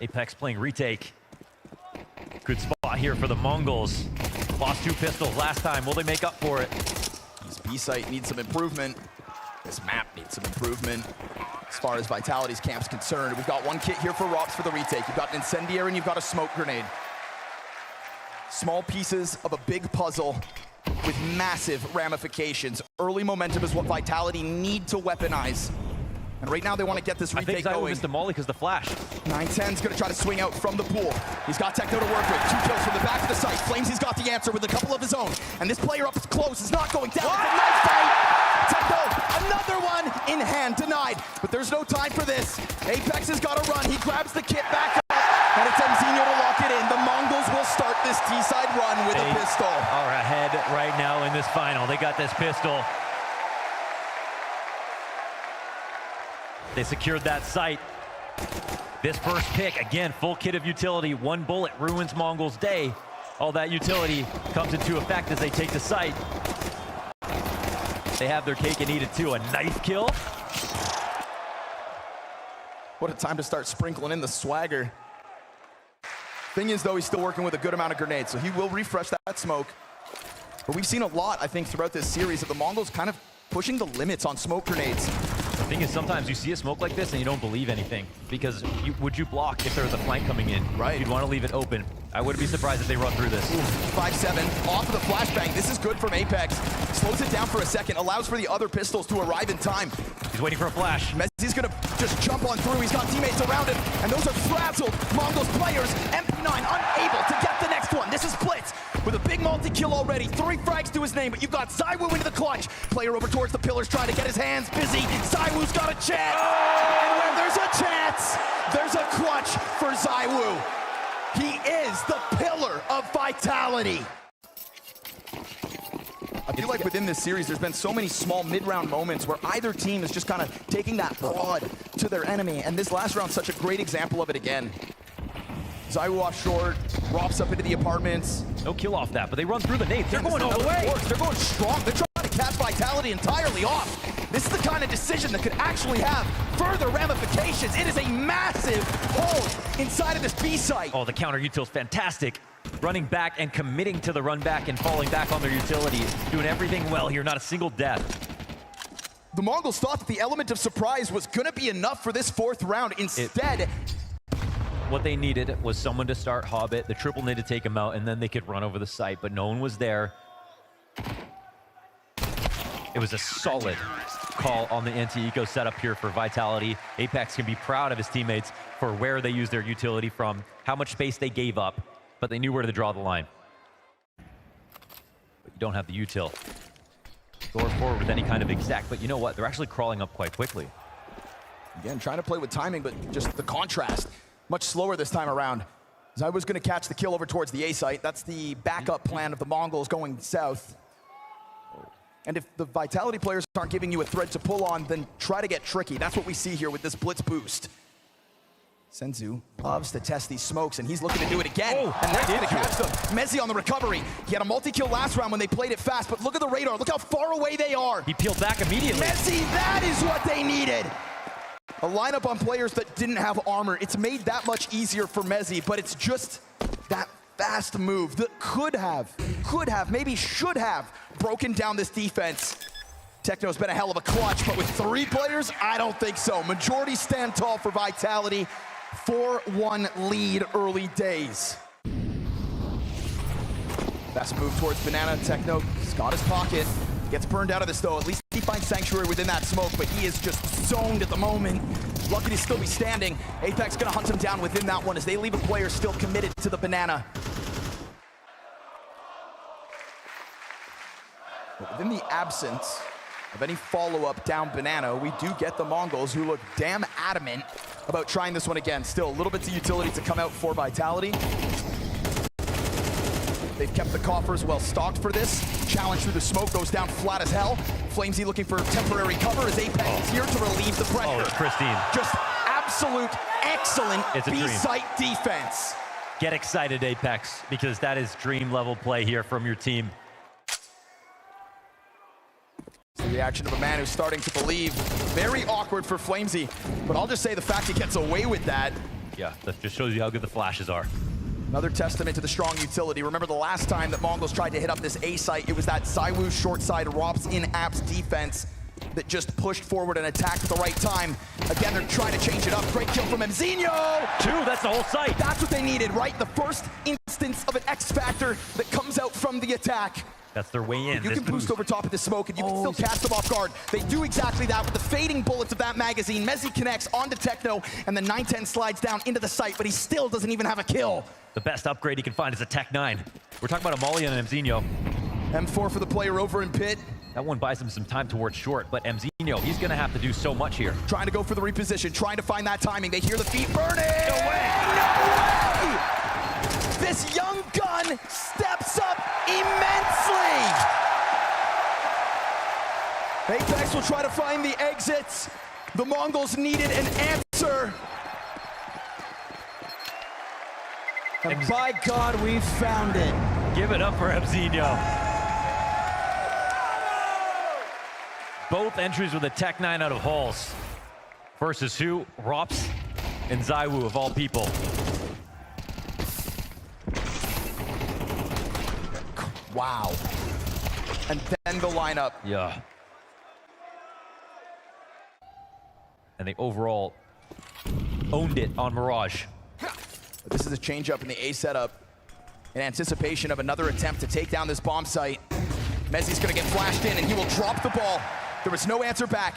Apex playing retake. Good spot here for the Mongols. Lost 2 pistols last time. Will they make up for it? This B-site needs some improvement. This map needs some improvement. As far as Vitality's camp's concerned, we've got 1 kit here for Rops for the retake. You've got an incendiary and you've got a smoke grenade. Small pieces of a big puzzle with massive ramifications. Early momentum is what Vitality need to weaponize. And right now they want to get this retake I think going. missed a molly because the flash. 910's gonna try to swing out from the pool. He's got Techno to work with. 2 kills from the back of the site. Flames, he's got the answer with a couple of his own. And this player up close is not going down. It's a knife fight. Techno, another one in hand, denied. But there's no time for this. Apex has got to run. He grabs the kit back up. And it's Mzinho to lock it in. The Mongols will start this T-side run with a pistol. Are ahead right now in this final. They got this pistol. They secured that site. This first pick, again, full kit of utility. 1 bullet ruins Mongols' day. All that utility comes into effect as they take the site. They have their cake and eat it too. A knife kill. What a time to start sprinkling in the swagger. Thing is, though, he's still working with a good amount of grenades, so he will refresh that smoke. But we've seen a lot, I think, throughout this series of the Mongols kind of pushing the limits on smoke grenades. The thing is, sometimes you see a smoke like this and you don't believe anything because would you block if there was a flank coming in? Right. You'd want to leave it open. I wouldn't be surprised if they run through this. 5-7 off of the flashbang. This is good from Apex. Slows it down for a second, allows for the other pistols to arrive in time. He's waiting for a flash. Mezzi's gonna just jump on through. He's got teammates around him, and those are frazzled Mongols players. MP9 unable to get the next one. This is Blitz with a big multi-kill already. 3 frags to his name, but you've got ZywOo into the clutch. Player over towards the pillars trying to get his hands busy. ZywOo's got a chance. And when there's a chance, there's a clutch for ZywOo. He is the pillar of Vitality. I feel like within this series, there's been so many small mid-round moments where either team is just kind of taking that broad to their enemy, and this last round's such a great example of it again. ZywOo off short, Rops up into the apartments. No kill off that, but they run through the nades. They're going all the way. They're going strong. They're trying to catch Vitality entirely off. This is the kind of decision that could actually have further ramifications. It is a massive hold inside of this B site. Oh, the counter util's fantastic. Running back and committing to the run back and falling back on their utility. Doing everything well here, not a single death. The Mongols thought that the element of surprise was going to be enough for this 4th round. Instead, what they needed was someone to start Hobbit. The triple need to take him out, and then they could run over the site, but no one was there. It was a solid call on the anti-eco setup here for Vitality. Apex can be proud of his teammates for where they used their utility from, how much space they gave up, but they knew where to draw the line. But you don't have the util. Go forward with any kind of exact, but you know what? They're actually crawling up quite quickly. again, trying to play with timing, but just the contrast. Much slower this time around. ZywOo's going to catch the kill over towards the A site. That's the backup plan of the Mongols going south. And if the Vitality players aren't giving you a thread to pull on, then try to get tricky. That's what we see here with this blitz boost. Senzu loves to test these smokes, and he's looking to do it again. Oh, and that's going to catch them. Mezzi on the recovery. He had a multi-kill last round when they played it fast, but look at the radar. Look how far away they are. He peeled back immediately. Mezzi, that is what they needed. A lineup on players that didn't have armor. It's made that much easier for Mezzi, but it's just that fast move that could have, maybe should have broken down this defense. Techno's been a hell of a clutch, but with 3 players, I don't think so. Majority stand tall for Vitality. 4-1 lead early days. Best move towards Banana. Techno, he's got his pocket. Gets burned out of this though. At least he finds sanctuary within that smoke, but he is just zoned at the moment. Lucky to still be standing. Apex gonna hunt him down within that one as they leave a player still committed to the banana. But within the absence of any follow-up down banana, we do get the Mongols, who look damn adamant about trying this one again. Still a little bit of utility to come out for Vitality. They've kept the coffers well stocked for this. Challenge through the smoke goes down flat as hell. Flamesy looking for temporary cover as Apex is here to relieve the pressure. Oh, it's pristine. Just absolute excellent It's a dream. B-site defense. Get excited, Apex, because that is dream level play here from your team. The reaction of a man who's starting to believe. Very awkward for Flamesy, but I'll just say the fact he gets away with that. Yeah, that just shows you how good the flashes are. Another testament to the strong utility. Remember the last time that Mongols tried to hit up this A site, it was that ZywOo short side ROPS in apps defense that just pushed forward and attacked at the right time. Again, they're trying to change it up. Great kill from Mzinho! Two, that's the whole site. That's what they needed, right? The first instance of an X factor that comes out from the attack. That's their way in. You This can boost over top of the smoke and you can still catch them off guard. They do exactly that with the fading bullets of that magazine. Mezzi connects onto Techno and the 910 slides down into the site, but he still doesn't even have a kill. The best upgrade he can find is a Tech 9. We're talking about Amalia and Mzinho. M4 for the player over in pit. That one buys him some time towards short, but Mzinho, he's gonna have to do so much here. Trying to go for the reposition, trying to find that timing. They hear the feet burning. No way! No way! This young gun steps up immensely. Apex will try to find the exits. The Mongols needed an answer. And by God, we found it. Give it up for Mzinho. Both entries with a Tech 9 out of halls. Versus who? ROPS and ZywOo of all people. Wow. And then the lineup. Yeah. And they overall owned it on Mirage. This is a change-up in the A setup in anticipation of another attempt to take down this bomb site. Mezzi's gonna get flashed in and he will drop the ball. There was no answer back.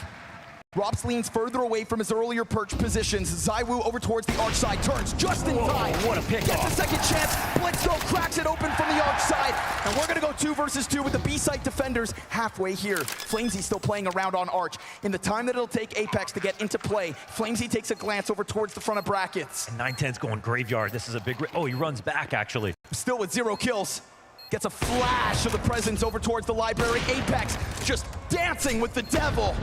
ROPS leans further away from his earlier perch positions. ZywOo over towards the arch side, turns just in time. What a pick Gets off. a second chance, Blitzko cracks it open from the arch side. And we're gonna go 2 versus 2 with the B-site defenders halfway here. Flamesy still playing around on arch. In the time that it'll take Apex to get into play, Flamesy takes a glance over towards the front of brackets. And 910's going graveyard. This is a big... Oh, he runs back, actually. Still with 0 kills. Gets a flash of the presence over towards the library. Apex just dancing with the devil.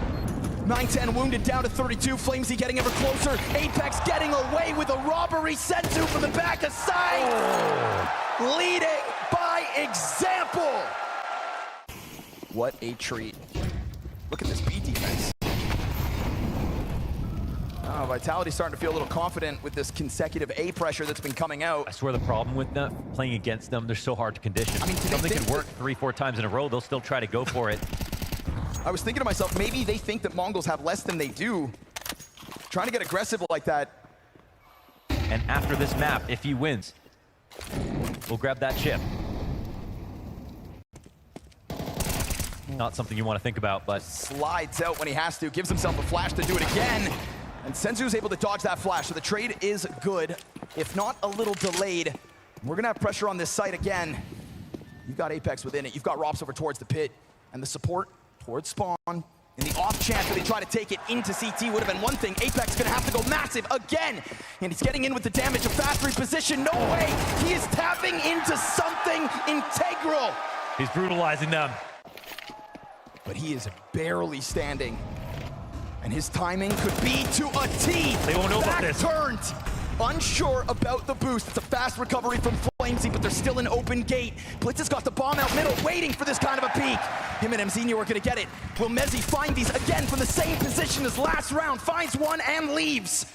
910 wounded down to 32. Flamesy getting ever closer. Apex getting away with a robbery. Senzu from the back of sight. Leading by example. What a treat. Look at this B defense. Oh, Vitality's starting to feel a little confident with this consecutive A pressure that's been coming out. I swear the problem with them, playing against them, they're so hard to condition. I mean, something can work 3-4 times in a row, they'll still try to go for it. I was thinking to myself, maybe they think that Mongols have less than they do. Trying to get aggressive like that. And after this map, if he wins, we'll grab that chip. Not something you want to think about, but Slides out when he has to, gives himself a flash to do it again. And Senzu's able to dodge that flash, so the trade is good, if not a little delayed. We're gonna have pressure on this site again. You've got Apex within it, you've got ROPS over towards the pit, and the support towards spawn. In the off chance that they try to take it into CT would have been one thing. Apex gonna have to go massive again. And he's getting in with the damage of fast reposition. No way, he is tapping into something integral. he's brutalizing them. But he is barely standing. And his timing could be to a T. They won't know about this. Turned. Unsure about the boost. It's a fast recovery from Flamesy, but there's still an open gate. Blitz has got the bomb out middle, waiting for this kind of a peek. Him and Mzinho are gonna get it. Will Mezzi find these again from the same position as last round? Finds one and leaves.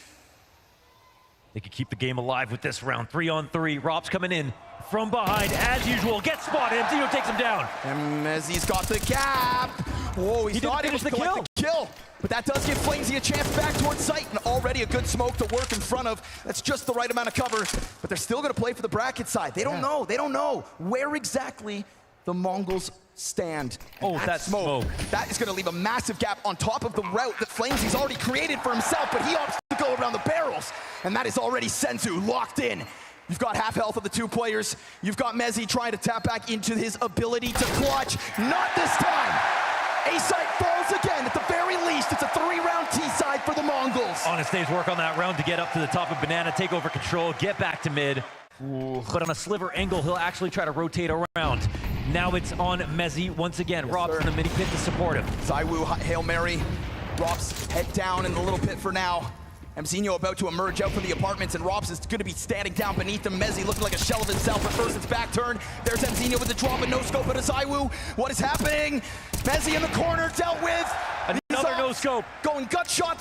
They could keep the game alive with this round. 3-on-3, ROPS coming in from behind as usual. Gets spotted, Mzinho takes him down. And Mezzi's got the gap. Whoa, he's He didn't not able finish to the collect the kill. But that does give Flamesy a chance back towards sight, and already a good smoke to work in front of. That's just the right amount of cover, but they're still gonna play for the bracket side. They don't know where exactly the Mongols stand. And Oh, that smoke. That is going to leave a massive gap on top of the route that Flamesy already created for himself, but he opts to go around the barrels. And that is already Senzu locked in. You've got half health of the two players. You've got Mezzi trying to tap back into his ability to clutch. Not this time. A-side falls again. At the very least, it's a 3-round T-side for the Mongols. Honest Dave's work on that round to get up to the top of Banana, take over control, get back to mid. Ooh, but on a sliver angle, he'll actually try to rotate around. Now it's on Mezzi once again. Yes, Rob's sir. in the mini pit to support him. Zywoo, Hail Mary. Rob's head down in the little pit for now. Mzinho about to emerge out from the apartments, and Robs is going to be standing down beneath him. Mezzi looking like a shell of himself. But first, it's back turned. There's Mzinho with the drop and no scope at Zywoo. What is happening? Mezzi in the corner, dealt with. Another no scope. Going gut shot,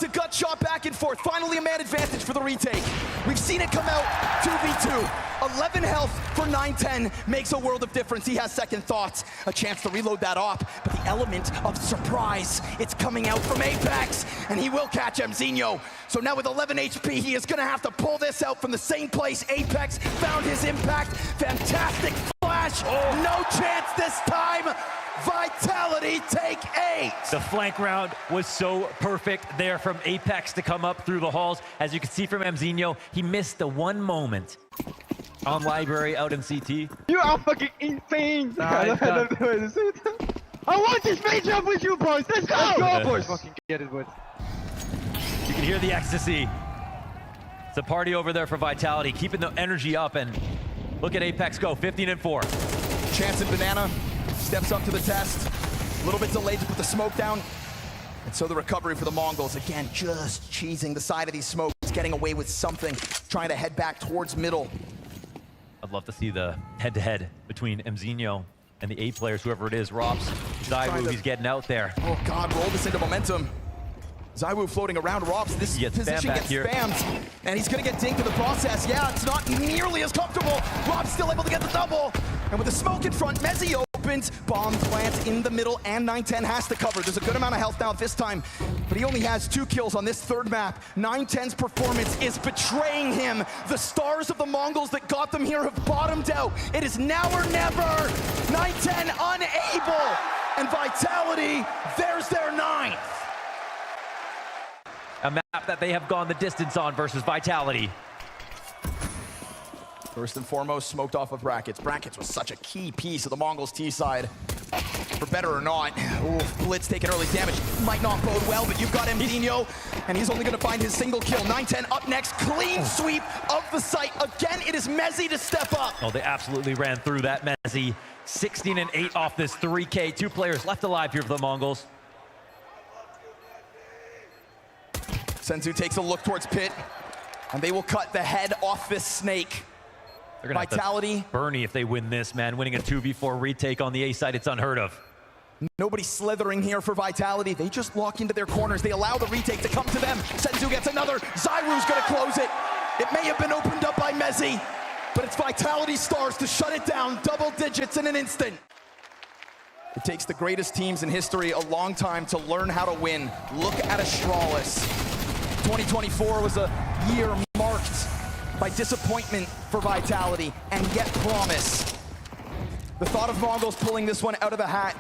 back and forth. Finally a man advantage for the retake. We've seen it come out 2v2. 11 health for 910 makes a world of difference. He has second thoughts. A chance to reload that op, but the element of surprise, it's coming out from Apex, and he will catch Mzinho. So now with 11 HP, he is gonna have to pull this out from the same place Apex found his impact. Fantastic flash, no chance this time. Vitality take 8. The flank round was so perfect there from Apex to come up through the halls. As you can see from Mzinho, he missed the one moment. On Library out in CT. You are fucking insane! I want this face up with you boys! Let's go! Let's go, boys! Fucking get it, boys. You can hear the ecstasy. It's a party over there for Vitality, keeping the energy up, and look at Apex go, 15-4. Chance and Banana steps up to the test. A little bit delayed to put the smoke down. And so the recovery for the Mongols, again, just cheesing the side of these smokes, getting away with something, trying to head back towards middle. I'd love to see the head-to-head between Mzinho and the A players, whoever it is. Robs, Zywoo, he's getting out there. Oh God, roll this into momentum. Zywoo floating around Robs. This position gets spammed, and he's gonna get dinked in the process. Yeah, it's not nearly as comfortable. Rob's still able to get the double. And with the smoke in front, Mezzi opens, bomb plant in the middle, and 910 has to cover. There's a good amount of health now this time, but he only has 2 kills on this third map. 910's performance is betraying him. The stars of the Mongols that got them here have bottomed out. It is now or never. 910 unable, and Vitality, there's their 9th. A map that they have gone the distance on versus Vitality. First and foremost, smoked off of Brackets. Brackets was such a key piece of the Mongols' T-side. For better or not, Blitz taking early damage. Might not bode well, but you've got Mzinho, and he's only gonna find his single kill. 910 up next, clean sweep of the site. Again, it is Mezzi to step up. Oh, they absolutely ran through that Mezzi. 16-8 off this 3K. 2 players left alive here for the Mongols. Senzu takes a look towards Pit, and they will cut the head off this snake. They're gonna Vitality. have to Bernie if they win this, man. Winning a 2v4 retake on the A side, it's unheard of. Nobody slithering here for Vitality. They just lock into their corners. They allow the retake to come to them. Senzu gets another. Zywoo's gonna close it. It may have been opened up by Mezzi, but it's Vitality stars to shut it down. Double digits in an instant. It takes the greatest teams in history a long time to learn how to win. Look at Astralis. 2024 was a year marked by disappointment for Vitality, and yet promise. The thought of Mongols pulling this one out of the hat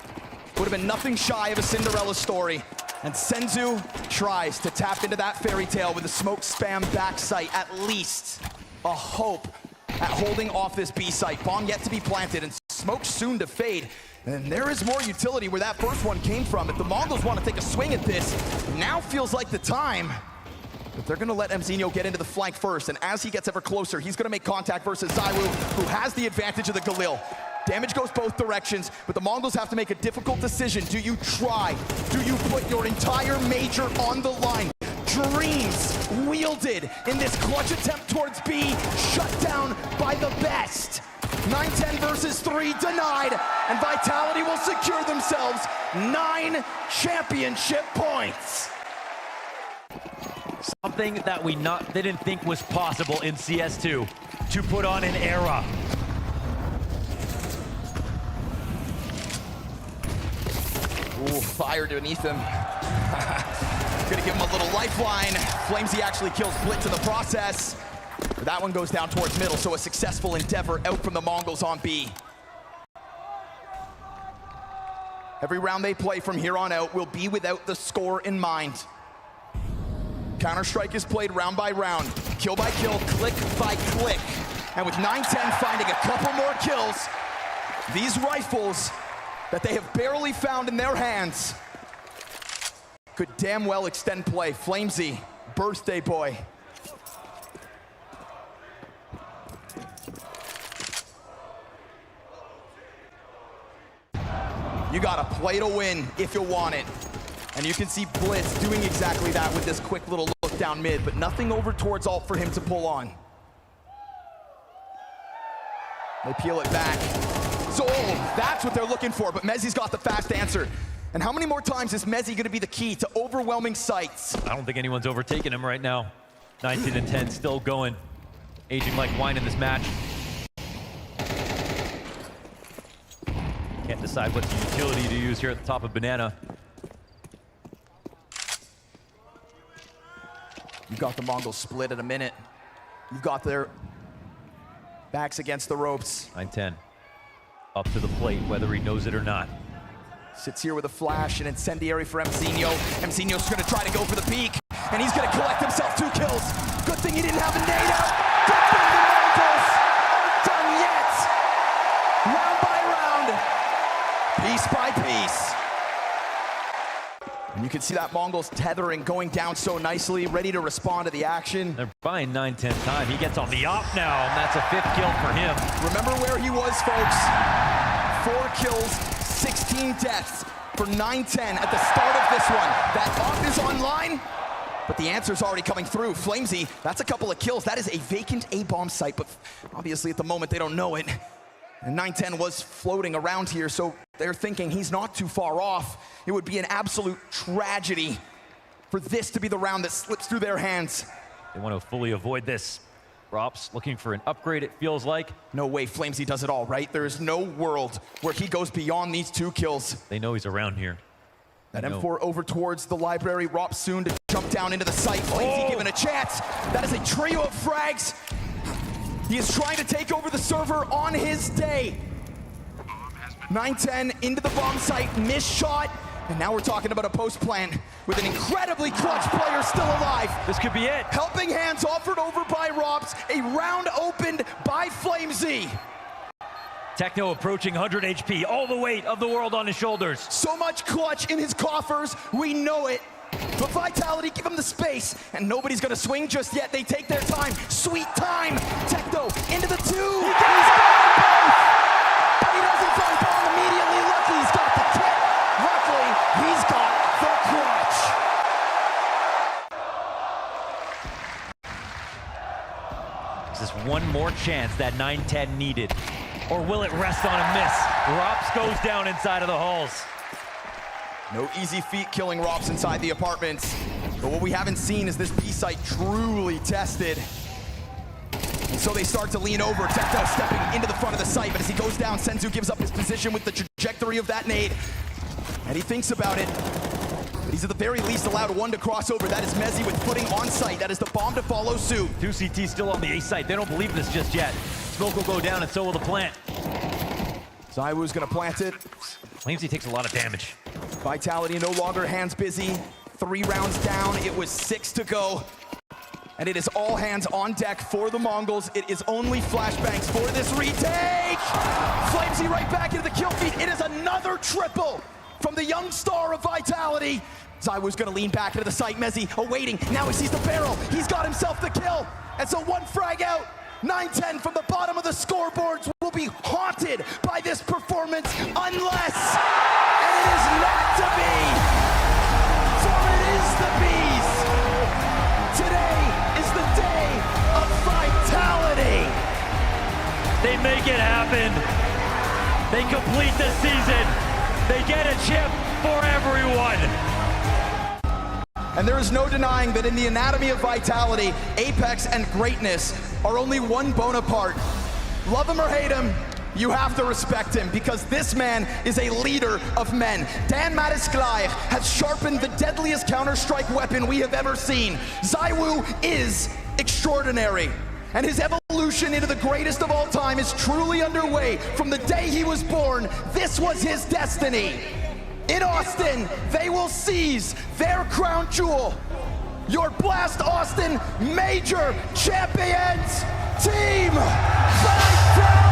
would have been nothing shy of a Cinderella story. And Senzu tries to tap into that fairy tale with a smoke spam back sight, at least a hope at holding off this B site. Bomb yet to be planted, and smoke soon to fade. And there is more utility where that first one came from. If the Mongols want to take a swing at this, now feels like the time. But they're gonna let Mzinho get into the flank first, and as he gets ever closer, he's gonna make contact versus Zywoo, who has the advantage of the Galil. Damage goes both directions, but the Mongols have to make a difficult decision. Do you try? Do you put your entire major on the line? Dreams wielded in this clutch attempt towards B, shut down by the best. 910 versus 3 denied, and Vitality will secure themselves 9 championship points. Something that we didn't think was possible in CS2, to put on an era. Ooh, fire beneath him. Gonna give him a little lifeline. Flamesy actually kills Blitz in the process. But that one goes down towards middle, so a successful endeavor out from the Mongols on B. Every round they play from here on out will be without the score in mind. Counter-Strike is played round by round, kill by kill, click by click. And with 9-10 finding a couple more kills, these rifles that they have barely found in their hands could damn well extend play. Flamesy, birthday boy. You gotta play to win if you want it. And you can see Blitz doing exactly that with this quick little look down mid, but nothing over towards Alt for him to pull on. They peel it back. So that's what they're looking for, but Mezzi's got the fast answer. And how many more times is Mezzi gonna be the key to overwhelming sights? I don't think anyone's overtaking him right now. 19-10, still going. Aging like wine in this match. Can't decide what's the utility to use here at the top of Banana. You've got the Mongols split in a minute. You've got their backs against the ropes. 9-10, up to the plate, whether he knows it or not. Sits here with a flash, an incendiary for Mzinho. Mzinho's gonna try to go for the peak, and he's gonna collect himself 2 kills. Good thing he didn't have a nade out. Good thing the Mongols aren't done yet. Round by round, piece by piece. And you can see that Mongols tethering going down so nicely, ready to respond to the action. They're buying 9-10 time. He gets on the op now, and that's a 5th kill for him. Remember where he was, folks. 4 kills, 16 deaths for 9-10 at the start of this one. That op is online, but the answer's already coming through. Flamesy, that's a couple of kills. That is a vacant A-bomb site, but obviously at the moment they don't know it. And 9-10 was floating around here, so they're thinking he's not too far off. It would be an absolute tragedy for this to be the round that slips through their hands. They want to fully avoid this. Rops looking for an upgrade, it feels like. No way Flamesy does it all, right? There is no world where he goes beyond these 2 kills. They know he's around here. That M4 over towards the library. Rops soon to jump down into the site. Flamesy given a chance. That is a trio of frags. He is trying to take over the server on his day. 9-10 into the bomb site, missed shot. And now we're talking about a post plant with an incredibly clutch player still alive. This could be it. Helping hands offered over by Rops. A round opened by Flamesy. Techno approaching 100 HP, all the weight of the world on his shoulders. So much clutch in his coffers, we know it. But Vitality, give him the space, and nobody's gonna swing just yet. They take their time, sweet time. Techno into the 2. He's got both, but he doesn't find bomb immediately. Luckily, he's got the kit. Luckily, he's got the clutch. Is this one more chance that 9-10 needed? Or will it rest on a miss? Rops goes down inside of the halls. No easy feat killing Rops inside the apartments. But what we haven't seen is this B site truly tested. And so they start to lean over. Techno stepping into the front of the site, but as he goes down, Senzu gives up his position with the trajectory of that nade. And he thinks about it. But he's at the very least allowed 1 to cross over. That is Mezzi with footing on site. That is the bomb to follow suit. 2 CT still on the A site. They don't believe this just yet. Smoke will go down and so will the plant. Zywoo's gonna plant it. Flamesy takes a lot of damage. Vitality no longer hands busy. 3 rounds down, it was 6 to go. And it is all hands on deck for the Mongols. It is only flashbangs for this retake. Flamesy right back into the kill feed. It is another triple from the young star of Vitality. Zywoo's gonna lean back into the site. Mezzi awaiting. Now he sees the barrel. He's got himself the kill. And so 1 frag out. 9-10 from the bottom of the scoreboards will be haunted by this performance unless, and it is not to be, for it is the bees. Today is the day of Vitality. They make it happen. They complete the season. They get a chip for everyone. And there is no denying that in the anatomy of Vitality, Apex and greatness are only one Bonaparte. Love him or hate him, you have to respect him because this man is a leader of men. Dan Matisklaev has sharpened the deadliest Counter-Strike weapon we have ever seen. Zywoo is extraordinary. And his evolution into the greatest of all time is truly underway. From the day he was born, this was his destiny. in Austin, they will seize their crown jewel. Your Blast Austin Major Champions Team 5000!